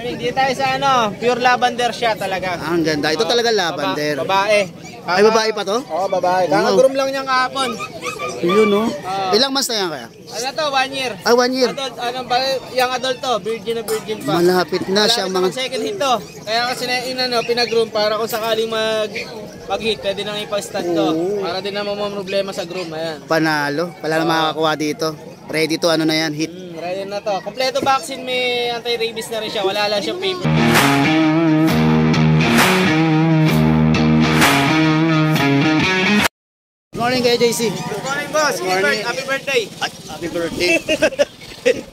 Morning, dito tayo sa pure lavender siya talaga. Ang ganda. Ito talaga lavender. Babae. Ay, babae pa to? Oo, babae. Kaka-groom lang niya kahapon. Yun, no? Ilang months na yan kaya? Ano to, 1 year. Ay, 1 year. Adult, yung adult to, virgin na virgin pa. Malapit na siyang mga... second hit to. Kaya kasi pinag-groom para kung sakaling mag-hit, pwede nang ipa-stud to. Para din naman mga problema sa groom. Ayan. Panalo. Wala na makakakuha dito. Ready to na yan, hit. Ready na to. Kompleto vaccine, may anti-rabies na rin siya. Wala lang siyang paper. Good morning kayo, JC. Good morning, boss. Good morning. Happy birthday. Ay, happy birthday.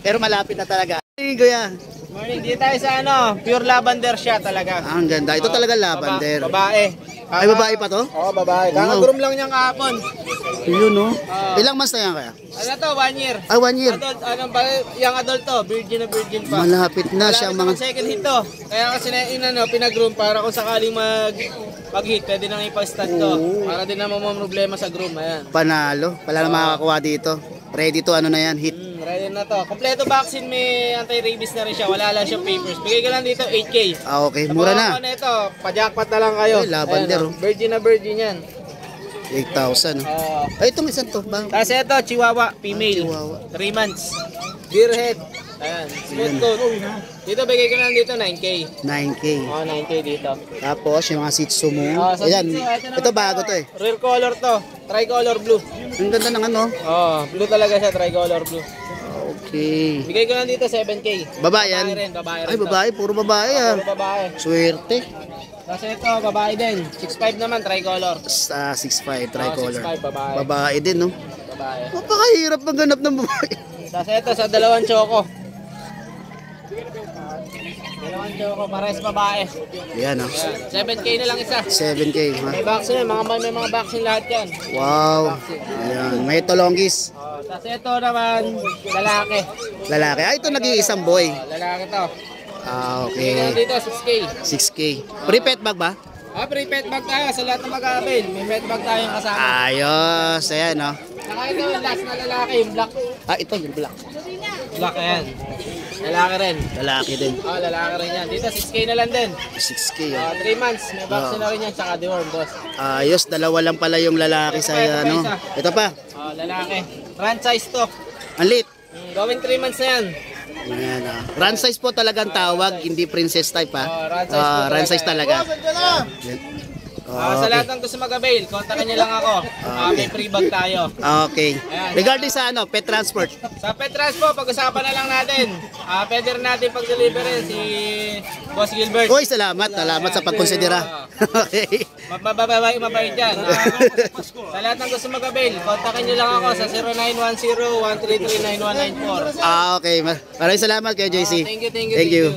Pero malapit na talaga. Ay, kuya. Good morning. Dito tayo sa pure lavender siya talaga. Ang ganda. Ito talaga lavender. Babae. Ay, babae pa to? Oo, babae. Kaka-groom lang niya kahapon. Yun, no? Ilang months na yan kaya? Ano to, 1 year. Ay, 1 year. Adult, yung adult to, virgin na virgin pa. Malapit na siyang mga... second hit to. Kaya kasi pinag-groom para kung sakaling mag-hit, pwede nang ipa-stud to. Para din naman mga problema sa groom. Ayan. Panalo. Wala na makakakuha dito. Ready to na yan, hit. Ready na to. Kompleto vaccine, may anti-rabies na rin siya. Wala lang siyang papers. Bigay ka lang dito 8K. Ah, okay. Mura na. Ito, pa-jackpot na lang kayo. Ay, lavender, Ayan, virgin na virgin yan. 8,000. Ay, itong isang to. Tapos ito, Chihuahua, female. Chihuahua. 3 months. Deer head. Ayan, smooth coat. Dito, bigay ko lang dito 9K. 9K. 9K dito. Tapos, yung mga Shih Tzu mo. Sa Ayan. Shih Tzu, Ito bago to eh. Rare color to. Tricolor blue. Ang ganda ng ano. Blue talaga siya, tricolor blue. Okay. Bigay ko lang dito 7K. Babae yan? Babae rin. Ay, babae. Puro babae ah. Puro babae. Swerte. Tapos ito, babae din. 6'5 naman, tricolor. 6'5", tricolor. 6'5", babae. Babae din, no? Babae. Napakahirap maghanap ng babae. Tapos ito, sa dalawang choco. Dalawang choco, pares babae. Yan, no? 7K na lang isa. 7K, ha? May vaccine, may mga vaccine lahat yan. Wow. Ayan. May tolongis. Tapos ito naman, lalaki. Lalaki. Ay, ito nag-iisang boy. Lalaki to. Ah, Bigyan okay. dito, 6K. 6K. Pre-pet bag ba? Free pet bag tayo sa lahat ng mag-aabil. May pet bag tayong kasama. Ayos. Ayan, no? Saka ito, last na lalaki, yung black. Ah, ito yung black. Black yan. Lalaki rin. Lalaki din. Lalaki rin yan. Dito, 6K na lang din. 6K, oh. 3 months. May vaccine na rin yan, tsaka deworm, boss. Ayos. Dalawa lang pala yung lalaki sa, ano? Ito pa. Lalaki. Franchise to. Ang lit. Gawing 3 months na yan. Ayan, ah. Run size po talagang tawag, hindi princess type, ha? Run size talaga. Sa lahat ng gusto mag-avail, kontakin niyo lang ako. May free bag tayo. Okay. Regarding sa ano, pet transport. Sa pet transport, pag-usapan na lang natin. Pwede rin natin pag-delivery si Boss Gilbert. Uy, salamat. Salamat sa pagkonsidera. Okay. Mabait yan. Sa lahat ng gusto mag-avail, kontakin niyo lang ako sa 0910-133-9194. Okay. Maraming salamat kay JC. Thank you. Thank you.